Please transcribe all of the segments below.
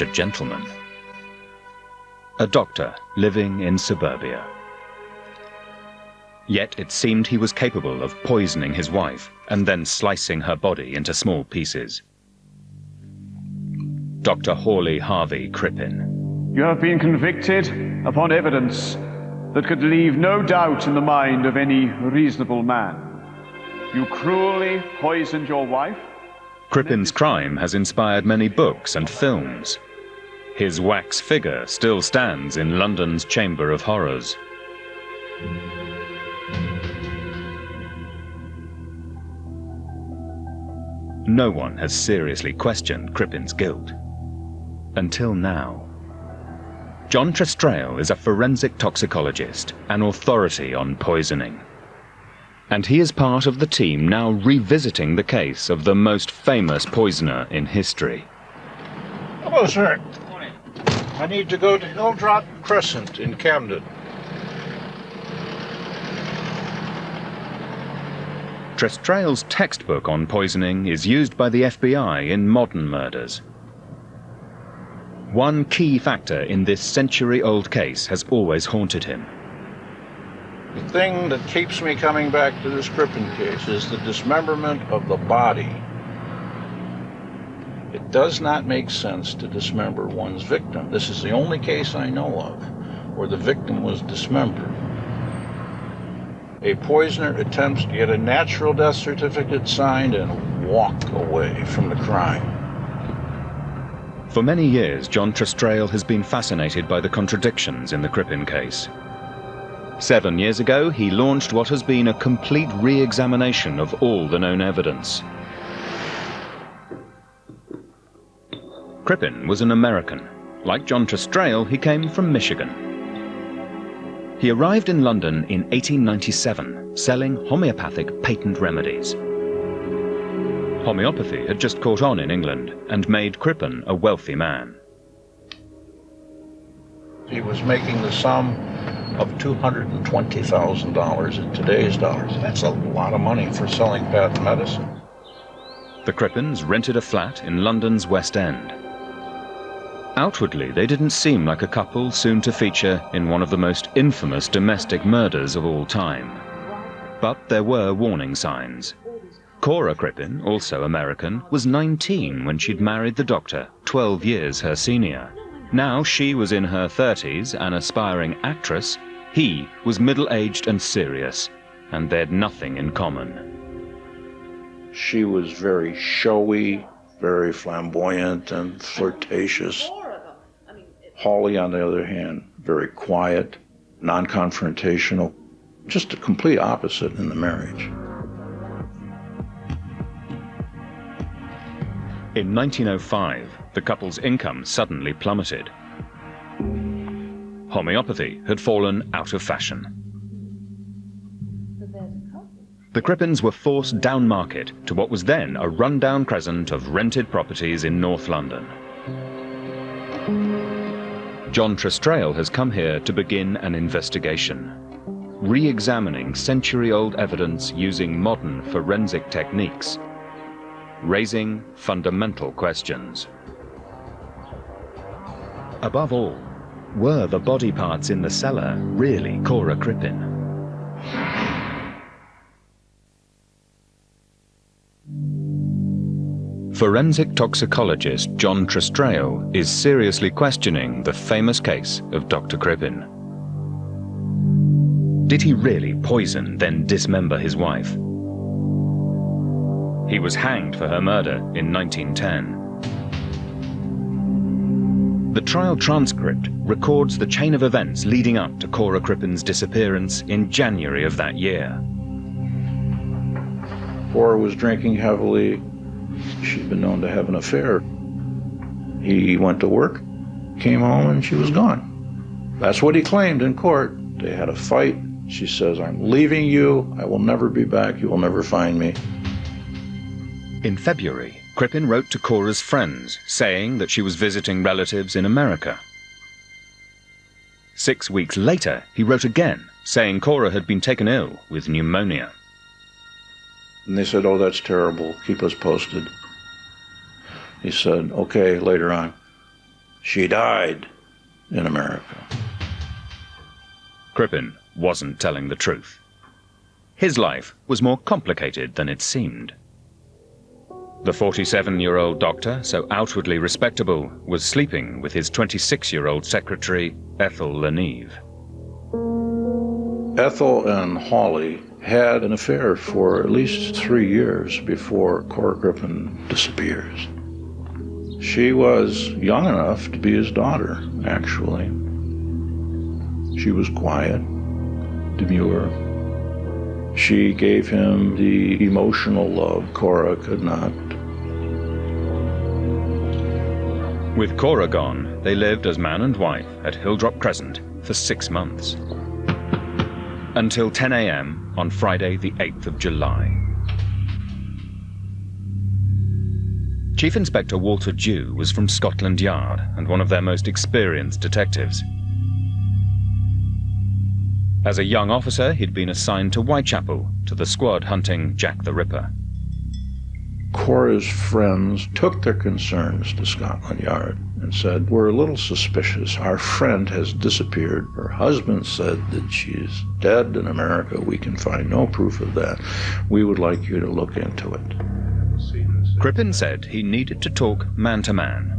such a gentleman. A doctor living in suburbia. Yet it seemed he was capable of poisoning his wife and then slicing her body into small pieces. Dr. Hawley Harvey Crippen. You have been convicted upon evidence that could leave no doubt in the mind of any reasonable man. You cruelly poisoned your wife. Crippen's crime has inspired many books and films. His wax figure still stands in London's Chamber of Horrors. No one has seriously questioned Crippen's guilt. Until now. John Trestrail is a forensic toxicologist, an authority on poisoning. And he is part of the team now revisiting the case of the most famous poisoner in history. Hello, sir. Good morning. I need to go to Hilldrop Crescent in Camden. Trestrail's textbook on poisoning is used by the FBI in modern murders. One key factor in this century-old case has always haunted him. The thing that keeps me coming back to this Crippen case is the dismemberment of the body. It does not make sense to dismember one's victim. This is the only case I know of where the victim was dismembered. A poisoner attempts to get a natural death certificate signed and walk away from the crime. For many years, John Trestrail has been fascinated by the contradictions in the Crippen case. 7 years ago, he launched what has been a complete re-examination of all the known evidence. Crippen was an American. Like John Trestrail, he came from Michigan. He arrived in London in 1897, selling homeopathic patent remedies. Homeopathy had just caught on in England and made Crippen a wealthy man. He was making the sum of $220,000 in today's dollars. That's a lot of money for selling patent medicine. The Crippens rented a flat in London's West End. Outwardly, they didn't seem like a couple soon to feature in one of the most infamous domestic murders of all time. But there were warning signs. Cora Crippen, also American, was 19 when she'd married the doctor, 12 years her senior. Now she was in her 30s, an aspiring actress. He was middle-aged and serious, and they'd nothing in common. She was very showy, very flamboyant and flirtatious. Hawley, on the other hand, very quiet, non-confrontational, just a complete opposite in the marriage. In 1905, the couple's income suddenly plummeted. Homeopathy had fallen out of fashion. The Crippens were forced down market to what was then a run-down crescent of rented properties in North London. John Trestrail has come here to begin an investigation, re-examining century-old evidence using modern forensic techniques, raising fundamental questions. Above all, were the body parts in the cellar really Cora Crippen? Forensic toxicologist John Trestrail is seriously questioning the famous case of Dr. Crippen. Did he really poison, then dismember his wife? He was hanged for her murder in 1910. The trial transcript records the chain of events leading up to Cora Crippen's disappearance in January of that year. Cora was drinking heavily. She'd been known to have an affair. He went to work, came home, and she was gone. That's what he claimed in court. They had a fight. She says, "I'm leaving you. I will never be back. You will never find me." In February, Crippen wrote to Cora's friends, saying that she was visiting relatives in America. 6 weeks later, he wrote again, saying Cora had been taken ill with pneumonia. And they said, "Oh, that's terrible. Keep us posted." He said, "Okay, later on." She died in America. Crippen wasn't telling the truth. His life was more complicated than it seemed. The 47-year-old doctor, so outwardly respectable, was sleeping with his 26-year-old secretary, Ethel Leneve. Ethel and Hawley had an affair for at least 3 years before Cora Crippen disappears. She was young enough to be his daughter, actually. She was quiet, demure. She gave him the emotional love Cora could not. With Cora gone, they lived as man and wife at Hilldrop Crescent for 6 months. Until 10 a.m. on Friday the 8th of July. Chief Inspector Walter Dew was from Scotland Yard and one of their most experienced detectives. As a young officer, he'd been assigned to Whitechapel, to the squad hunting Jack the Ripper. Cora's friends took their concerns to Scotland Yard and said, "We're a little suspicious. Our friend has disappeared. Her husband said that she's dead in America. We can find no proof of that. We would like you to look into it." Crippen said he needed to talk man-to-man.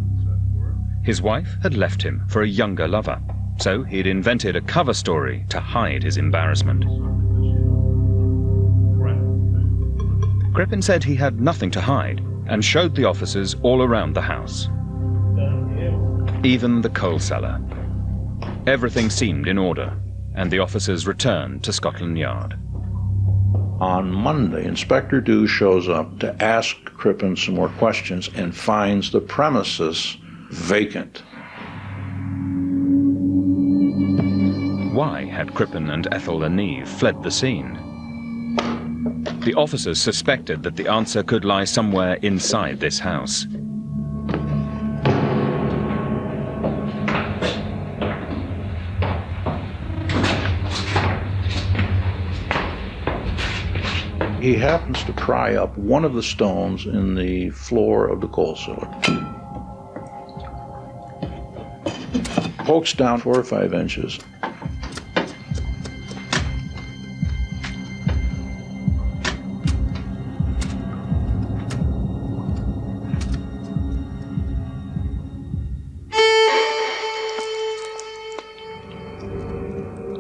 His wife had left him for a younger lover, so he'd invented a cover story to hide his embarrassment. Crippen said he had nothing to hide and showed the officers all around the house. Even the coal cellar. Everything seemed in order, and the officers returned to Scotland Yard. On Monday, Inspector Dew shows up to ask Crippen some more questions and finds the premises vacant. Why had Crippen and Ethel Leneve fled the scene? The officers suspected that the answer could lie somewhere inside this house. He happens to pry up one of the stones in the floor of the coal cellar. Pokes down 4 or 5 inches.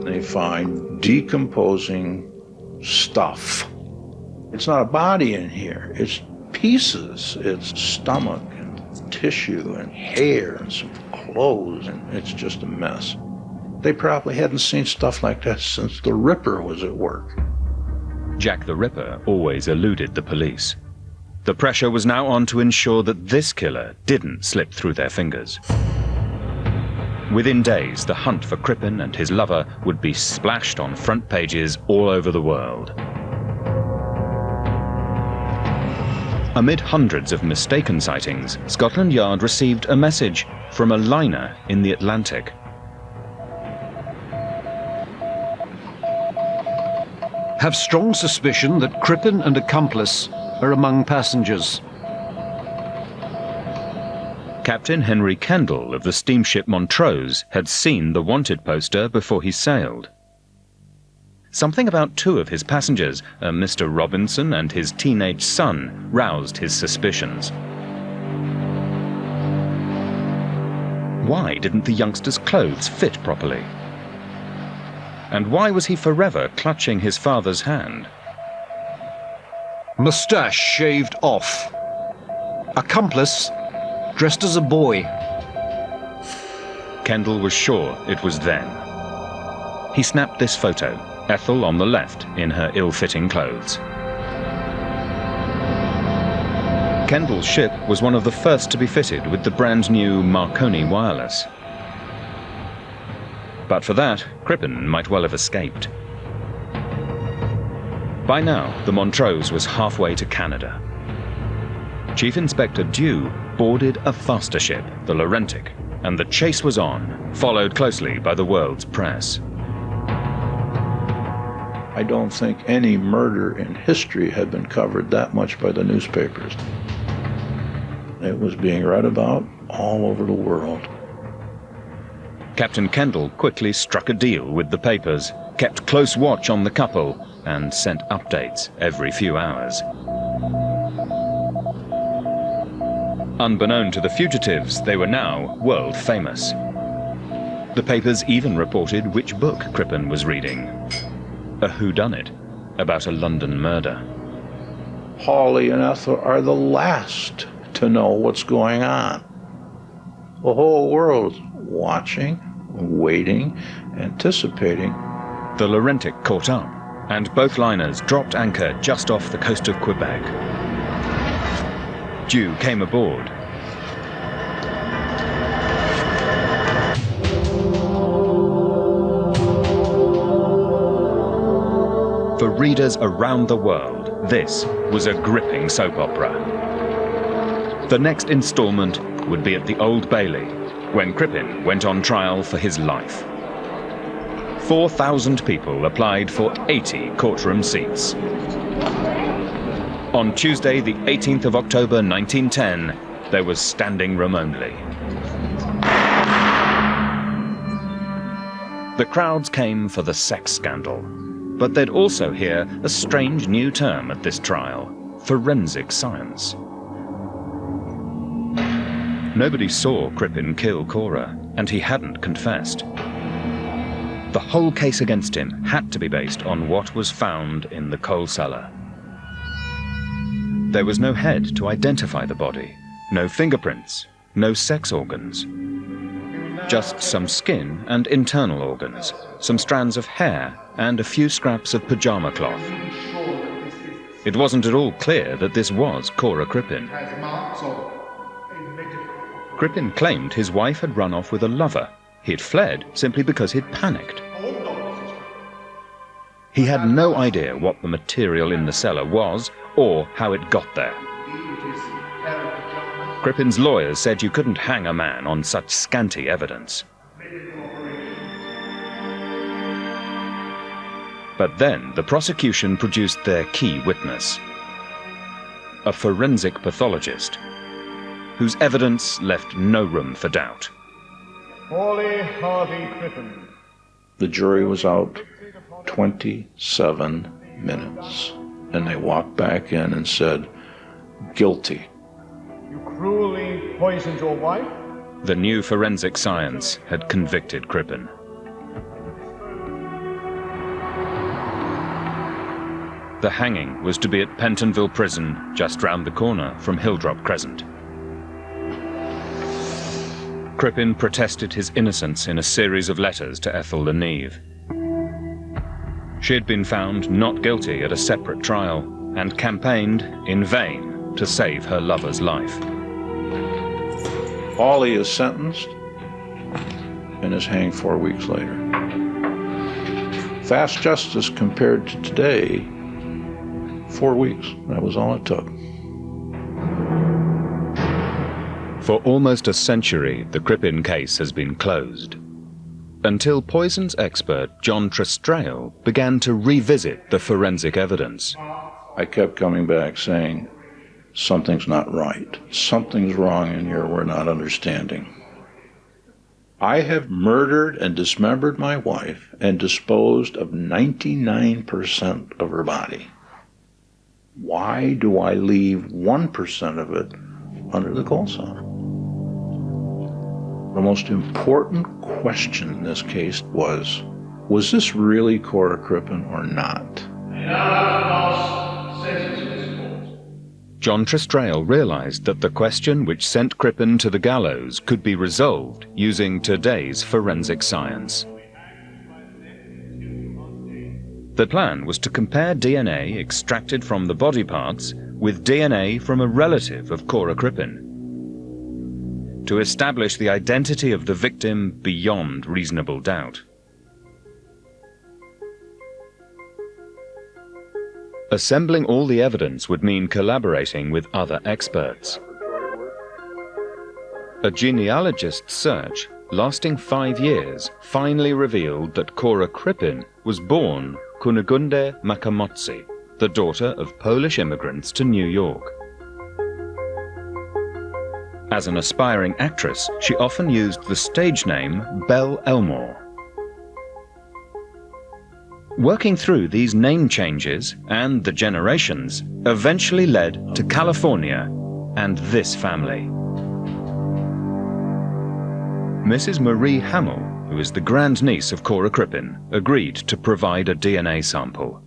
They find decomposing stuff. It's not a body in here, it's pieces. It's stomach and tissue and hair and some clothes, and it's just a mess. They probably hadn't seen stuff like that since the Ripper was at work. Jack the Ripper always eluded the police. The pressure was now on to ensure that this killer didn't slip through their fingers. Within days, the hunt for Crippen and his lover would be splashed on front pages all over the world. Amid hundreds of mistaken sightings, Scotland Yard received a message from a liner in the Atlantic. Have strong suspicion that Crippen and accomplice are among passengers. Captain Henry Kendall of the steamship Montrose had seen the wanted poster before he sailed. Something about 2 of his passengers, a Mr. Robinson and his teenage son, roused his suspicions. Why didn't the youngster's clothes fit properly? And why was he forever clutching his father's hand? Moustache shaved off. Accomplice dressed as a boy. Kendall was sure it was them. He snapped this photo, Ethel on the left in her ill-fitting clothes. Kendall's ship was one of the first to be fitted with the brand new Marconi wireless. But for that, Crippen might well have escaped. By now, the Montrose was halfway to Canada. Chief Inspector Dew boarded a faster ship, the Laurentic, and the chase was on, followed closely by the world's press. I don't think any murder in history had been covered that much by the newspapers. It was being read about all over the world. Captain Kendall quickly struck a deal with the papers, kept close watch on the couple, and sent updates every few hours. Unbeknown to the fugitives, they were now world famous. The papers even reported which book Crippen was reading. A whodunit about a London murder. Hawley and Ethel are the last to know what's going on. The whole world's watching, waiting, anticipating. The Laurentic caught up, and both liners dropped anchor just off the coast of Quebec. Dew came aboard. For readers around the world, this was a gripping soap opera. The next installment would be at the Old Bailey, when Crippen went on trial for his life. 4,000 people applied for 80 courtroom seats. On Tuesday, the 18th of October 1910, there was standing room only. The crowds came for the sex scandal, but they'd also hear a strange new term at this trial: forensic science. Nobody saw Crippen kill Cora, and he hadn't confessed. The whole case against him had to be based on what was found in the coal cellar. There was no head to identify the body, no fingerprints, no sex organs. Just some skin and internal organs, some strands of hair, and a few scraps of pajama cloth. It wasn't at all clear that this was Cora Crippen. Crippen claimed his wife had run off with a lover. He'd fled simply because he'd panicked. He had no idea what the material in the cellar was or how it got there. Crippen's lawyers said you couldn't hang a man on such scanty evidence. But then the prosecution produced their key witness, a forensic pathologist, whose evidence left no room for doubt. Hawley Harvey Crippen. The jury was out 27 minutes, and they walked back in and said, guilty. You cruelly poisoned your wife? The new forensic science had convicted Crippen. The hanging was to be at Pentonville Prison, just round the corner from Hilldrop Crescent. Crippen protested his innocence in a series of letters to Ethel Leneve. She had been found not guilty at a separate trial and campaigned in vain to save her lover's life. Hawley is sentenced and is hanged 4 weeks later. Fast justice compared to today, 4 weeks. That was all it took. For almost a century, the Crippen case has been closed, until poisons expert John Trestrail began to revisit the forensic evidence. I kept coming back saying, something's not right. Something's wrong in here we're not understanding. I have murdered and dismembered my wife and disposed of 99% of her body. Why do I leave 1% of it under the coal cellar? The most important question in this case was this really Cora Crippen or not? John Trestrail realized that the question which sent Crippen to the gallows could be resolved using today's forensic science. The plan was to compare DNA extracted from the body parts with DNA from a relative of Cora Crippen, to establish the identity of the victim beyond reasonable doubt. Assembling all the evidence would mean collaborating with other experts. A genealogist's search, lasting 5 years, finally revealed that Cora Crippen was born Kunigunde Makamotzi, the daughter of Polish immigrants to New York. As an aspiring actress, she often used the stage name Belle Elmore. Working through these name changes and the generations eventually led to California and this family. Mrs. Marie Hamill, who is the grandniece of Cora Crippen, agreed to provide a DNA sample.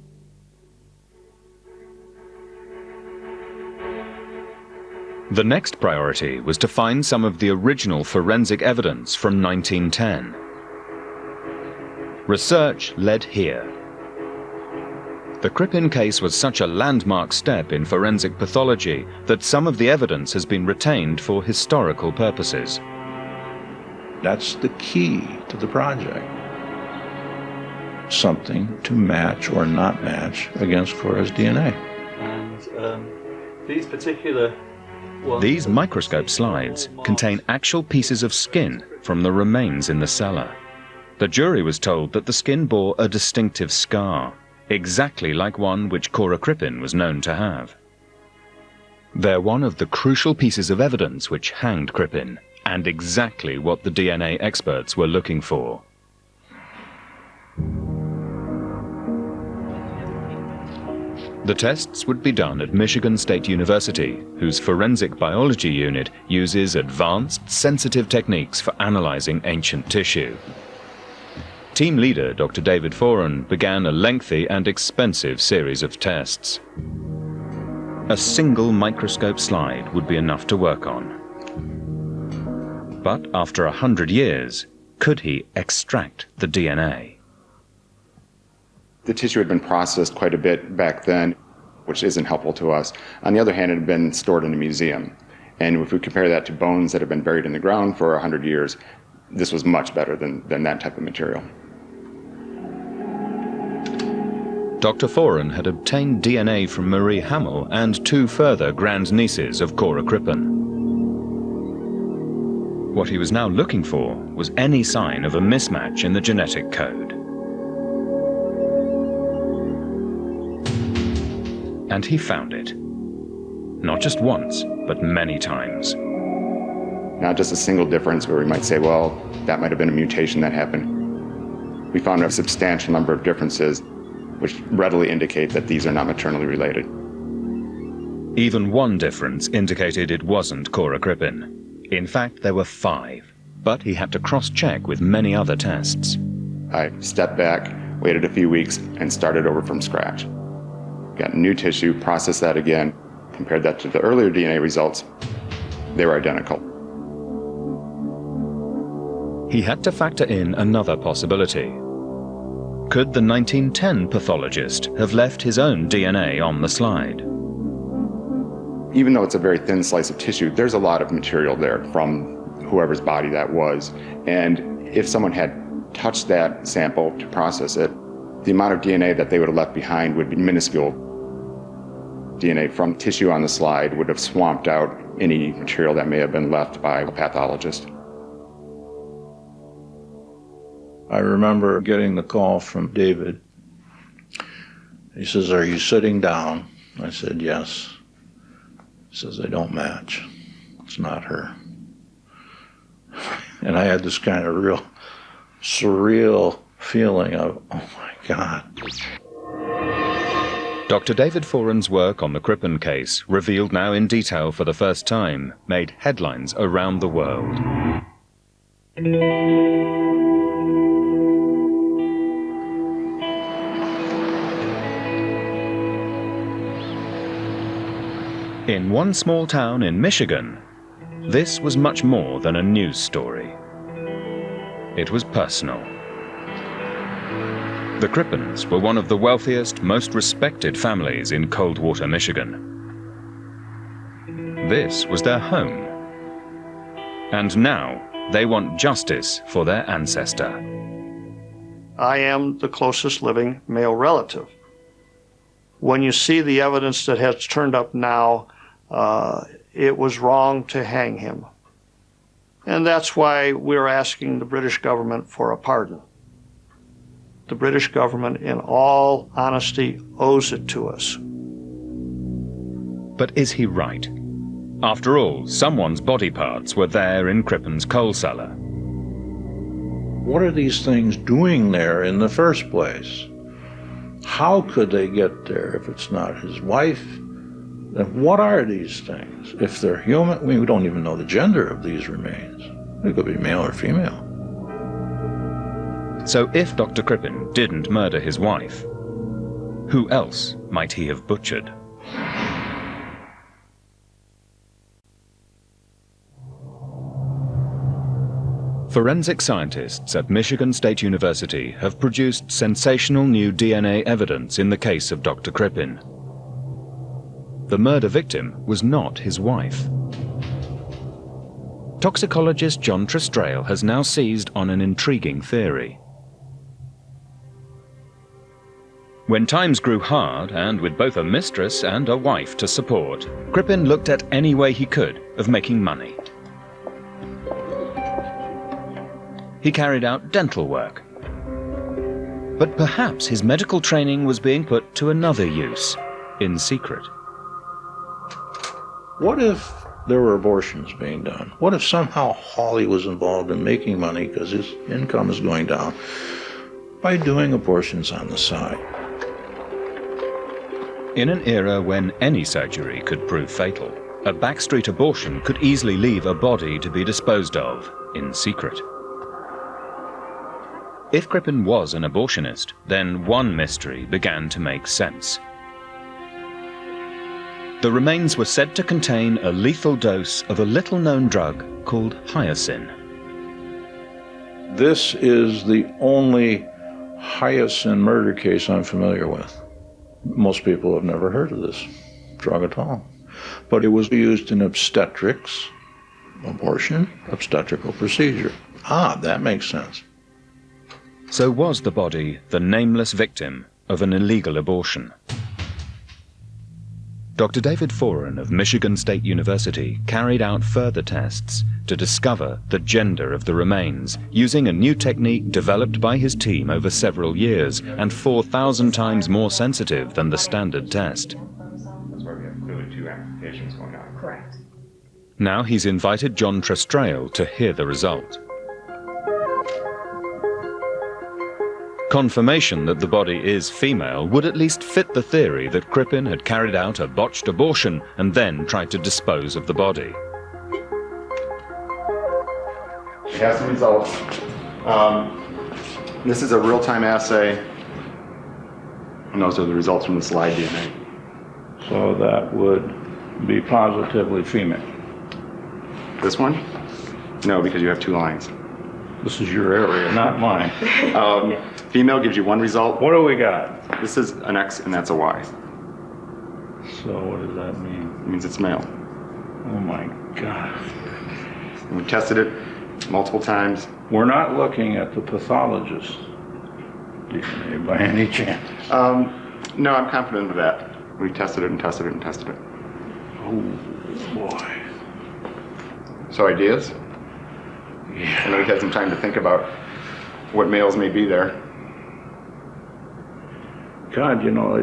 The next priority was to find some of the original forensic evidence from 1910. Research led here. The Crippen case was such a landmark step in forensic pathology that some of the evidence has been retained for historical purposes. That's the key to the project. Something to match or not match against Cora's DNA. And these particular ones... These microscope slides contain actual pieces of skin from the remains in the cellar. The jury was told that the skin bore a distinctive scar, exactly like one which Cora Crippen was known to have. They're one of the crucial pieces of evidence which hanged Crippen, and exactly what the DNA experts were looking for. The tests would be done at Michigan State University, whose forensic biology unit uses advanced, sensitive techniques for analyzing ancient tissue. Team leader Dr. David Foran began a lengthy and expensive series of tests. A single microscope slide would be enough to work on. But after 100 years, could he extract the DNA? The tissue had been processed quite a bit back then, which isn't helpful to us. On the other hand, it had been stored in a museum. And if we compare that to bones that have been buried in the ground for 100 years, this was much better than that type of material. Dr. Foran had obtained DNA from Marie Hamill and 2 further grandnieces of Cora Crippen. What he was now looking for was any sign of a mismatch in the genetic code. And he found it. Not just once, but many times. Not just a single difference where we might say, well, that might have been a mutation that happened. We found a substantial number of differences which readily indicate that these are not maternally related. Even one difference indicated it wasn't Cora Crippen. In fact, there were 5, but he had to cross-check with many other tests. I stepped back, waited a few weeks, and started over from scratch. Got new tissue, processed that again, compared that to the earlier DNA results. They were identical. He had to factor in another possibility. Could the 1910 pathologist have left his own DNA on the slide? Even though it's a very thin slice of tissue, there's a lot of material there from whoever's body that was. And if someone had touched that sample to process it, the amount of DNA that they would have left behind would be minuscule. DNA from tissue on the slide would have swamped out any material that may have been left by a pathologist. I remember getting the call from David. He says, "Are you sitting down?" I said, "Yes." He says, "They don't match. It's not her." And I had this kind of real surreal feeling of, oh my God. Dr. David Foran's work on the Crippen case, revealed now in detail for the first time, made headlines around the world. In one small town in Michigan, this was much more than a news story. It was personal. The Crippens were one of the wealthiest, most respected families in Coldwater, Michigan. This was their home. And now they want justice for their ancestor. I am the closest living male relative. When you see the evidence that has turned up now, it was wrong to hang him. And that's why we're asking the British government for a pardon. The British government, in all honesty, owes it to us. But is he right? After all, someone's body parts were there in Crippen's coal cellar. What are these things doing there in the first place? How could they get there if it's not his wife? And what are these things? If they're human, we don't even know the gender of these remains. They could be male or female. So if Dr. Crippen didn't murder his wife, who else might he have butchered? Forensic scientists at Michigan State University have produced sensational new DNA evidence in the case of Dr. Crippen. The murder victim was not his wife. Toxicologist John Trestrail has now seized on an intriguing theory. When times grew hard, and with both a mistress and a wife to support, Crippen looked at any way he could of making money. He carried out dental work. But perhaps his medical training was being put to another use, in secret. What if there were abortions being done? What if somehow Hawley was involved in making money because his income is going down by doing abortions on the side? In an era when any surgery could prove fatal, a backstreet abortion could easily leave a body to be disposed of in secret. If Crippen was an abortionist, then one mystery began to make sense. The remains were said to contain a lethal dose of a little-known drug called hyoscine. This is the only hyoscine murder case I'm familiar with. Most people have never heard of this drug at all. But it was used in obstetrics, abortion, obstetrical procedure. Ah, that makes sense. So was the body the nameless victim of an illegal abortion? Dr. David Foran of Michigan State University carried out further tests to discover the gender of the remains using a new technique developed by his team over several years and 4,000 times more sensitive than the standard test. That's why we have clearly two applications going on. Correct. Now he's invited John Trestrail to hear the result. Confirmation that the body is female would at least fit the theory that Crippen had carried out a botched abortion and then tried to dispose of the body. It has some results. This is a real-time assay, and those are the results from the slide DNA. So that would be positively female. This one? No, because you have two lines. This is your area, not mine. Female gives you one result. What do we got? This is an X and that's a Y. So what does that mean? It means it's male. Oh my God. And we tested it multiple times. We're not looking at the pathologist's DNA by any chance. No, I'm confident of that. We tested it and tested it and tested it. Oh boy. So ideas? Yeah. I know you had some time to think about what males may be there. God, you know,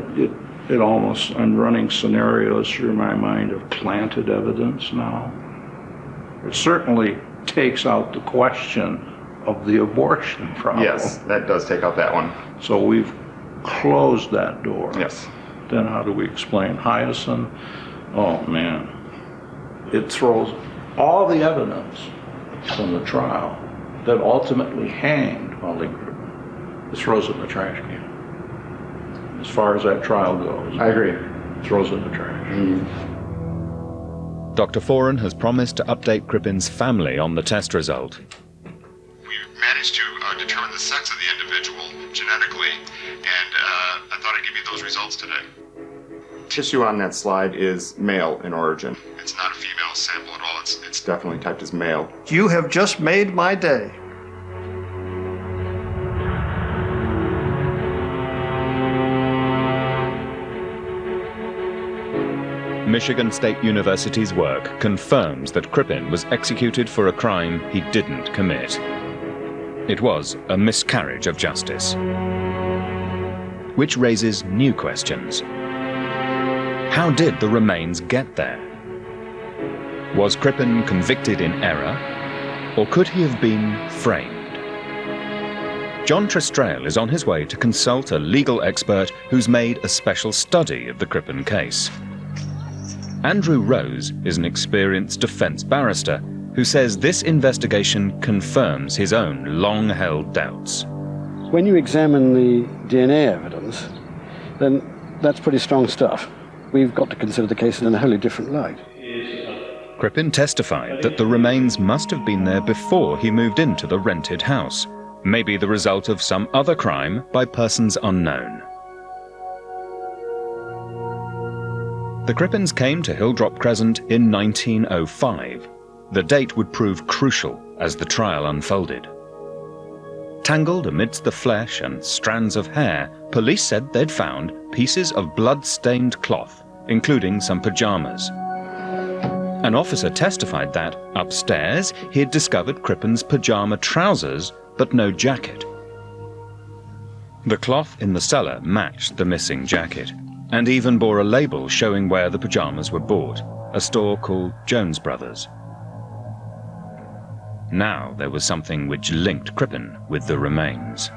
it almost, I'm running scenarios through my mind of planted evidence now. It certainly takes out the question of the abortion problem. Yes, that does take out that one. So we've closed that door. Yes. Then how do we explain hyoscine? Oh man. It throws all the evidence from the trial that ultimately hanged Hawley Crippen. It throws it in the trash can. As far as that trial goes. I agree. Throws it in the trash. Dr. Foran has promised to update Crippen's family on the test result. We managed to determine the sex of the individual genetically, and I thought I'd give you those results today. Tissue on that slide is male in origin. It's not a female sample at all. It's definitely typed as male. You have just made my day. Michigan State University's work confirms that Crippen was executed for a crime he didn't commit. It was a miscarriage of justice. Which raises new questions. How did the remains get there? Was Crippen convicted in error, or could he have been framed? John Trestrail is on his way to consult a legal expert who's made a special study of the Crippen case. Andrew Rose is an experienced defence barrister who says this investigation confirms his own long-held doubts. When you examine the DNA evidence, then that's pretty strong stuff. We've got to consider the case in a wholly different light. Crippen testified that the remains must have been there before he moved into the rented house, maybe the result of some other crime by persons unknown. The Crippens came to Hilldrop Crescent in 1905. The date would prove crucial as the trial unfolded. Tangled amidst the flesh and strands of hair, police said they'd found pieces of blood-stained cloth, including some pajamas. An officer testified that, upstairs, he had discovered Crippen's pajama trousers, but no jacket. The cloth in the cellar matched the missing jacket, and even bore a label showing where the pajamas were bought, a store called Jones Brothers. Now there was something which linked Crippen with the remains,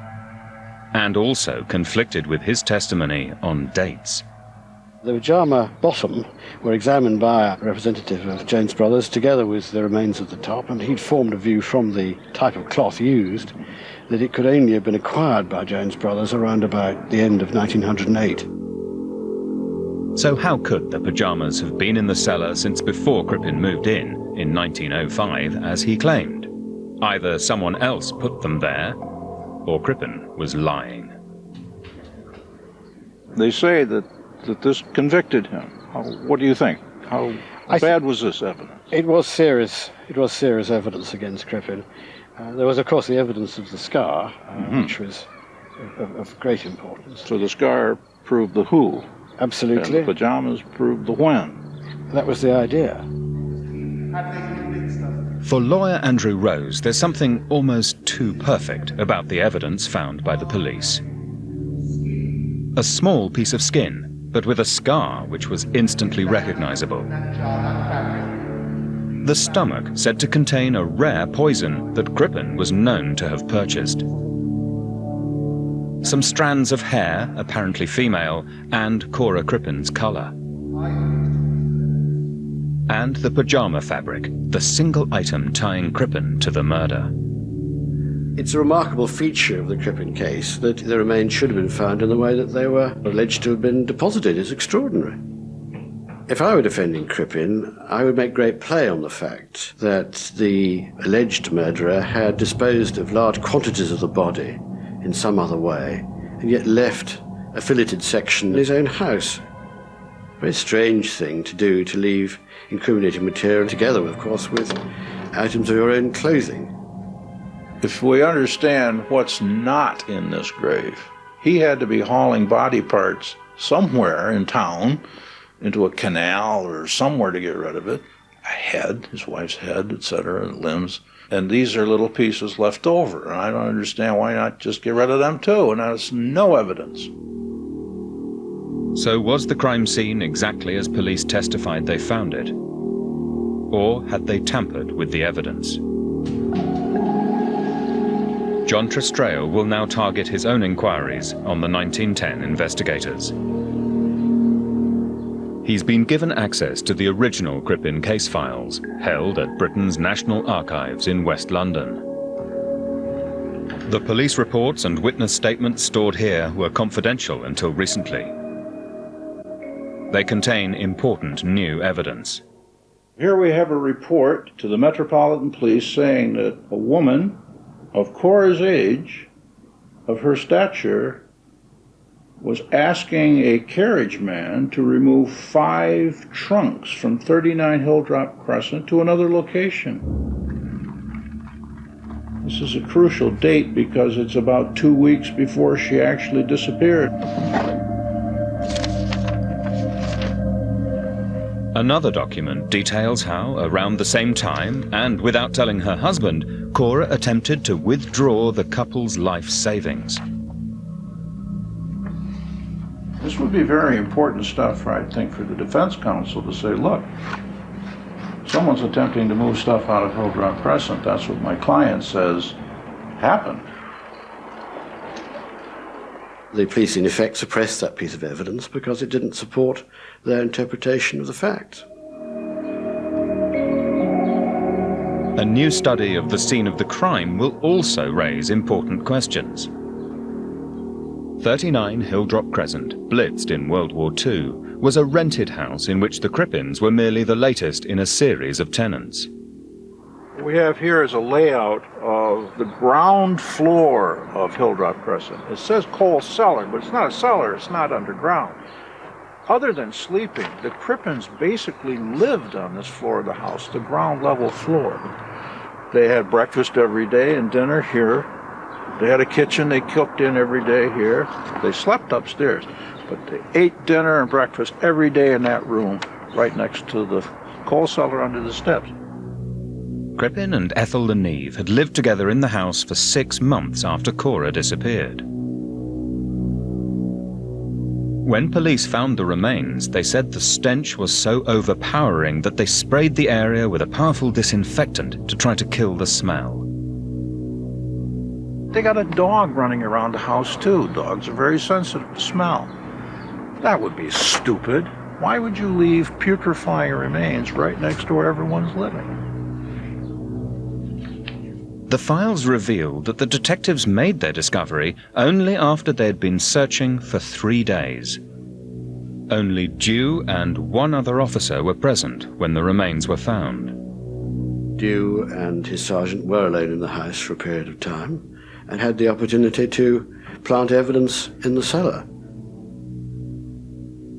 and also conflicted with his testimony on dates. The pajama bottom were examined by a representative of Jones Brothers together with the remains of the top, and he'd formed a view from the type of cloth used that it could only have been acquired by Jones Brothers around about the end of 1908. So how could the pajamas have been in the cellar since before Crippen moved in 1905, as he claimed? Either someone else put them there, or Crippen was lying. They say that this convicted him. What do you think? How bad was this evidence? It was serious evidence against Crippen. There was, of course, the evidence of the scar, which was of great importance. So the scar proved the who. Absolutely. And the pajamas proved the when. That was the idea. For lawyer Andrew Rose, there's something almost too perfect about the evidence found by the police. A small piece of skin, but with a scar which was instantly recognizable. The stomach said to contain a rare poison that Crippen was known to have purchased. Some strands of hair, apparently female, and Cora Crippen's colour. And the pajama fabric, the single item tying Crippen to the murder. It's a remarkable feature of the Crippen case that the remains should have been found in the way that they were alleged to have been deposited. It's extraordinary. If I were defending Crippen, I would make great play on the fact that the alleged murderer had disposed of large quantities of the body in some other way, and yet left a filleted section in his own house. A very strange thing to do, to leave incriminating material together, of course, with items of your own clothing. If we understand what's not in this grave, he had to be hauling body parts somewhere in town into a canal or somewhere to get rid of it. A head, his wife's head, etc., limbs. And these are little pieces left over. And I don't understand why not just get rid of them too. And there's no evidence. So was the crime scene exactly as police testified they found it? Or had they tampered with the evidence? John Trestrail will now target his own inquiries on the 1910 investigators. He's been given access to the original Crippen case files, held at Britain's National Archives in West London. The police reports and witness statements stored here were confidential until recently. They contain important new evidence. Here we have a report to the Metropolitan Police saying that a woman of Cora's age, of her stature, was asking a carriage man to remove 5 trunks from 39 Hilldrop Crescent to another location. This is a crucial date because it's about 2 weeks before she actually disappeared. Another document details how, around the same time, and without telling her husband, Cora attempted to withdraw the couple's life savings. This would be very important stuff, I think, for the defense counsel to say, look, Someone's attempting to move stuff out of Hildrop Crescent. That's what my client says happened. The police, in effect, suppressed that piece of evidence because it didn't support their interpretation of the facts. A new study of the scene of the crime will also raise important questions. 39 Hildrop Crescent, blitzed in World War II, was a rented house in which the Crippens were merely the latest in a series of tenants. What we have here is a layout of the ground floor of Hildrop Crescent. It says coal cellar, but it's not a cellar, it's not underground. Other than sleeping, the Crippens basically lived on this floor of the house, the ground level floor. They had breakfast every day and dinner here. They had a kitchen they cooked in every day here. They slept upstairs, but they ate dinner and breakfast every day in that room, right next to the coal cellar under the steps. Crippen and Ethel Leneve had lived together in the house for 6 months after Cora disappeared. When police found the remains, they said the stench was so overpowering that they sprayed the area with a powerful disinfectant to try to kill the smell. They got a dog running around the house too. Dogs are very sensitive to smell. That would be stupid. Why would you leave putrefying remains right next to where everyone's living? The files revealed that the detectives made their discovery only after they'd been searching for 3 days. Only Dew and one other officer were present when the remains were found. Dew and his sergeant were alone in the house for a period of time and had the opportunity to plant evidence in the cellar.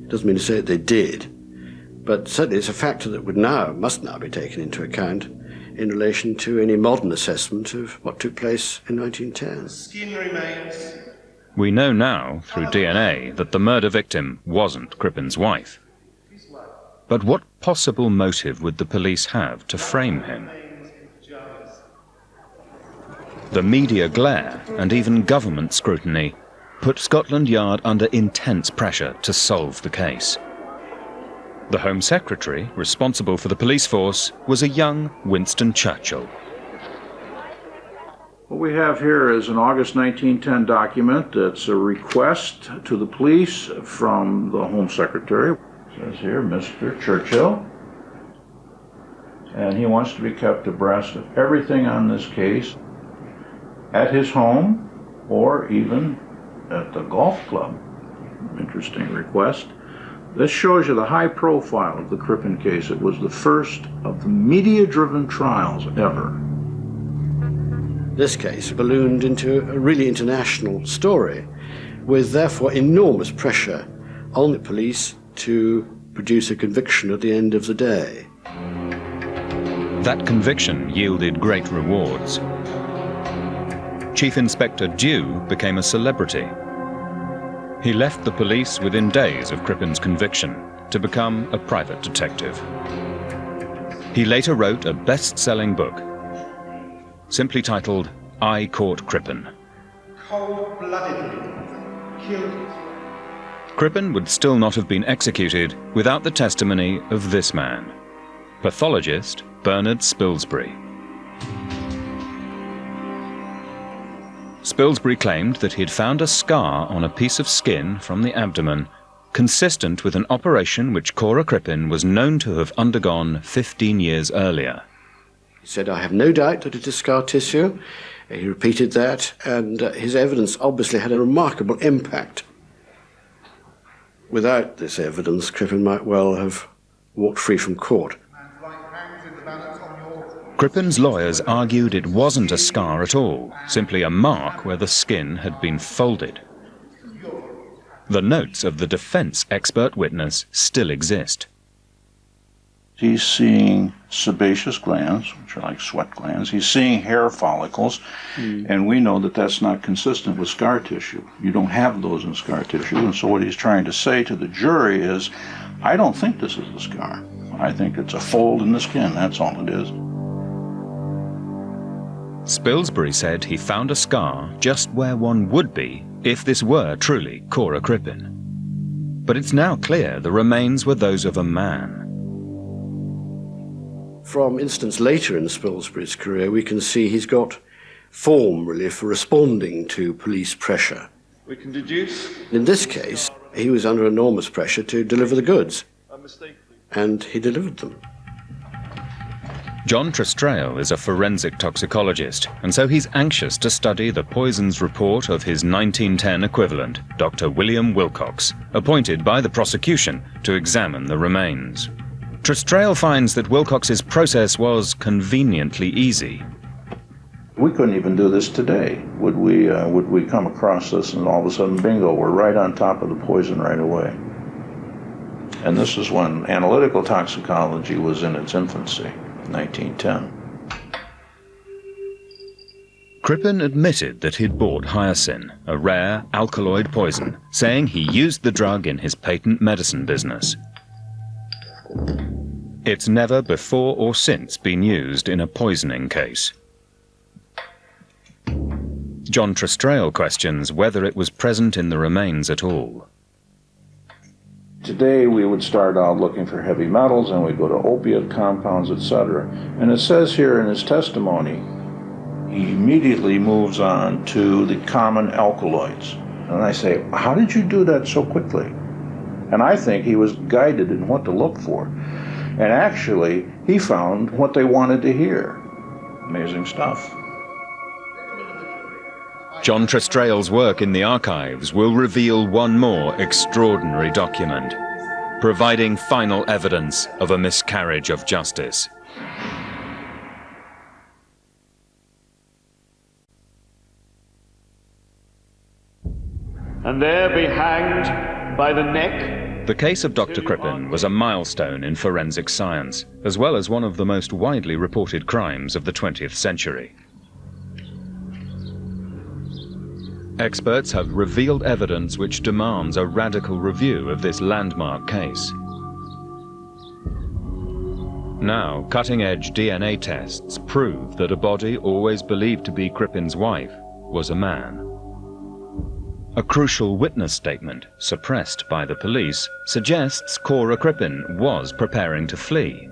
Doesn't mean to say that they did, but certainly it's a factor that must now be taken into account in relation to any modern assessment of what took place in 1910. Skin remains. We know now, through DNA, that the murder victim wasn't Crippen's wife. But what possible motive would the police have to frame him? The media glare and even government scrutiny put Scotland Yard under intense pressure to solve the case. The Home Secretary, responsible for the police force, was a young Winston Churchill. What we have here is an August 1910 document. It's a request to the police from the Home Secretary. It says here, Mr. Churchill. And he wants to be kept abreast of everything on this case at his home or even at the golf club. Interesting request. This shows you the high profile of the Crippen case. It was the first of the media-driven trials ever. This case ballooned into a really international story, with therefore enormous pressure on the police to produce a conviction at the end of the day. That conviction yielded great rewards. Chief Inspector Dew became a celebrity. He left the police within days of Crippen's conviction to become a private detective. He later wrote a best-selling book, simply titled, I Caught Crippen. Cold-bloodedly killed. Crippen would still not have been executed without the testimony of this man, pathologist Bernard Spilsbury. Spilsbury claimed that he'd found a scar on a piece of skin from the abdomen, consistent with an operation which Cora Crippen was known to have undergone 15 years earlier. He said, I have no doubt that it is scar tissue. He repeated that, and his evidence obviously had a remarkable impact. Without this evidence, Crippen might well have walked free from court. Crippen's lawyers argued it wasn't a scar at all, simply a mark where the skin had been folded. The notes of the defense expert witness still exist. He's seeing sebaceous glands, which are like sweat glands. He's seeing hair follicles, and we know that that's not consistent with scar tissue. You don't have those in scar tissue, and so what he's trying to say to the jury is, I don't think this is a scar. I think it's a fold in the skin, that's all it is. Spilsbury said he found a scar just where one would be if this were truly Cora Crippen. But it's now clear the remains were those of a man. From instance later in Spilsbury's career, we can see he's got form, really, for responding to police pressure. We can deduce. In this case, he was under enormous pressure to deliver the goods, and he delivered them. John Trestrail is a forensic toxicologist, and so he's anxious to study the poisons report of his 1910 equivalent, Dr. William Wilcox, appointed by the prosecution to examine the remains. Trestrail finds that Wilcox's process was conveniently easy. We couldn't even do this today. Would we come across this and all of a sudden, bingo, we're right on top of the poison right away. And this is when analytical toxicology was in its infancy, 1910. Crippen admitted that he'd bought hyoscine, a rare alkaloid poison, saying he used the drug in his patent medicine business. It's never before or since been used in a poisoning case. John Trestrail questions whether it was present in the remains at all. Today we would start out looking for heavy metals and we'd go to opiate compounds, etc. And it says here in his testimony, he immediately moves on to the common alkaloids. And I say, how did you do that so quickly? And I think he was guided in what to look for. And actually, he found what they wanted to hear. Amazing stuff. John Trestrail's work in the archives will reveal one more extraordinary document, providing final evidence of a miscarriage of justice. And there be hanged by the neck. The case of Dr. Crippen was a milestone in forensic science, as well as one of the most widely reported crimes of the 20th century. Experts have revealed evidence which demands a radical review of this landmark case. Now, cutting-edge DNA tests prove that a body always believed to be Crippen's wife was a man. A crucial witness statement, suppressed by the police, suggests Cora Crippen was preparing to flee.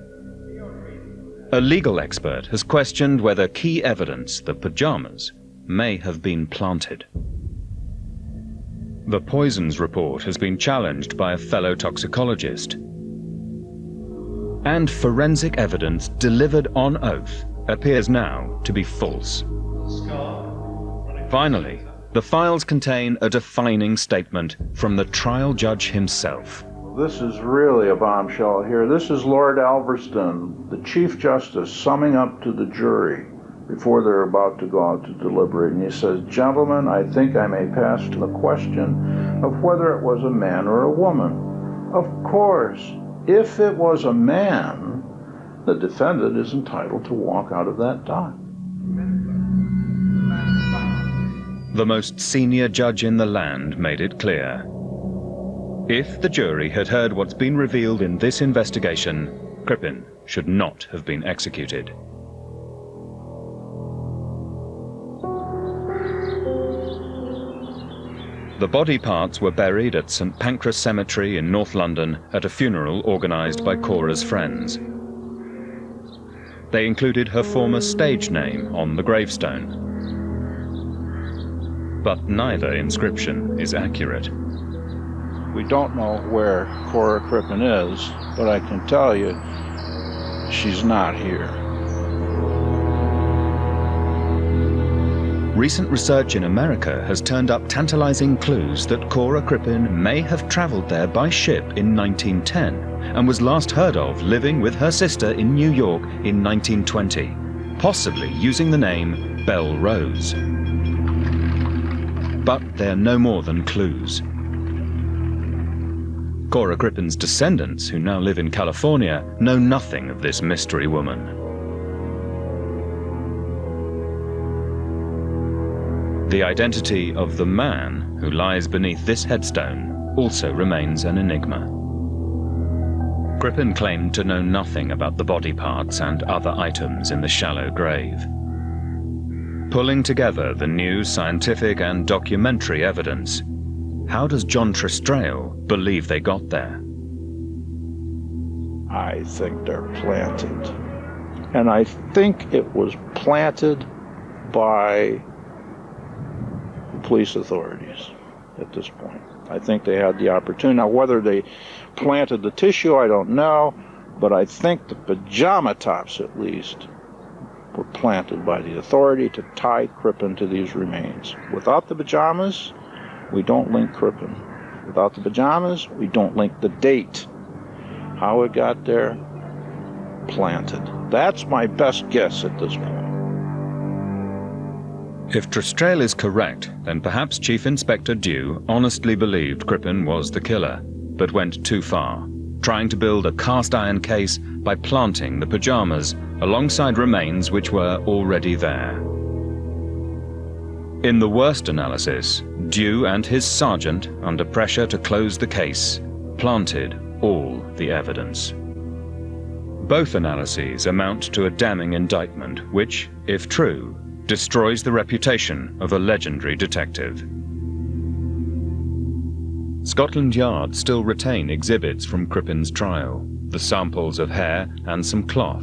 A legal expert has questioned whether key evidence, the pajamas, may have been planted. The poisons report has been challenged by a fellow toxicologist. And forensic evidence delivered on oath appears now to be false. Finally, the files contain a defining statement from the trial judge himself. This is really a bombshell here. This is Lord Alverston, the Chief Justice, summing up to the jury before they're about to go out to deliberate. And he says, "Gentlemen, I think I may pass to the question of whether it was a man or a woman. Of course, if it was a man, the defendant is entitled to walk out of that dock." The most senior judge in the land made it clear. If the jury had heard what's been revealed in this investigation, Crippen should not have been executed. The body parts were buried at St. Pancras Cemetery in North London at a funeral organised by Cora's friends. They included her former stage name on the gravestone. But neither inscription is accurate. We don't know where Cora Crippen is, but I can tell you she's not here. Recent research in America has turned up tantalizing clues that Cora Crippen may have traveled there by ship in 1910 and was last heard of living with her sister in New York in 1920, possibly using the name Belle Rose. But they're no more than clues. Cora Crippen's descendants, who now live in California, know nothing of this mystery woman. The identity of the man who lies beneath this headstone also remains an enigma. Crippen claimed to know nothing about the body parts and other items in the shallow grave. Pulling together the new scientific and documentary evidence, how does John Trestrail believe they got there? I think they're planted. And I think it was planted by police authorities at this point. I think they had the opportunity. Now, whether they planted the tissue, I don't know, but I think the pajama tops, at least, were planted by the authority to tie Crippen to these remains. Without the pajamas, we don't link Crippen. Without the pajamas, we don't link the date. How it got there, planted. That's my best guess at this point. If Trestrail is correct, then perhaps Chief Inspector Dew honestly believed Crippen was the killer, but went too far, trying to build a cast-iron case by planting the pajamas alongside remains which were already there. In the worst analysis, Dew and his sergeant, under pressure to close the case, planted all the evidence. Both analyses amount to a damning indictment which, if true, destroys the reputation of a legendary detective. Scotland Yard still retain exhibits from Crippen's trial, the samples of hair and some cloth.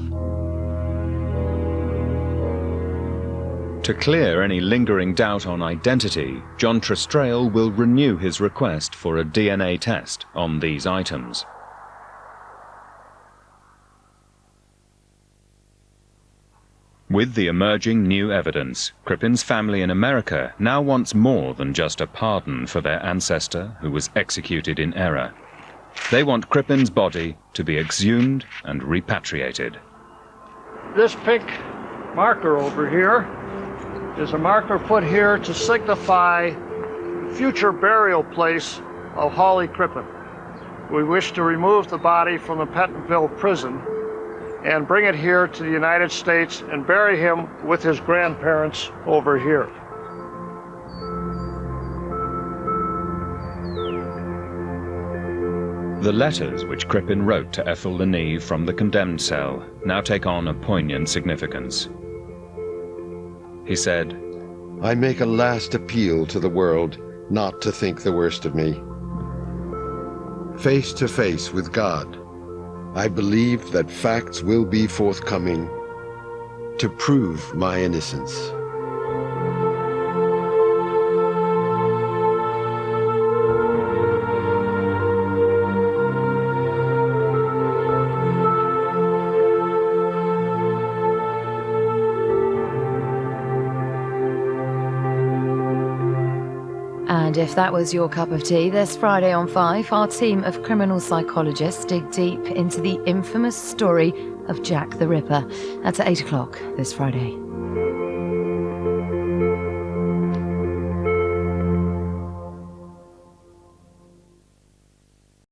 To clear any lingering doubt on identity, John Trestrail will renew his request for a DNA test on these items. With the emerging new evidence, Crippen's family in America now wants more than just a pardon for their ancestor who was executed in error. They want Crippen's body to be exhumed and repatriated. This pink marker over here is a marker put here to signify the future burial place of Hawley Crippen. We wish to remove the body from the Pentonville prison and bring it here to the United States and bury him with his grandparents over here. The letters which Crippen wrote to Ethel Leneve from the condemned cell now take on a poignant significance. He said, I make a last appeal to the world not to think the worst of me. Face to face with God, I believe that facts will be forthcoming to prove my innocence. And if that was your cup of tea, this Friday on 5, our team of criminal psychologists dig deep into the infamous story of Jack the Ripper. That's at 8 o'clock this Friday.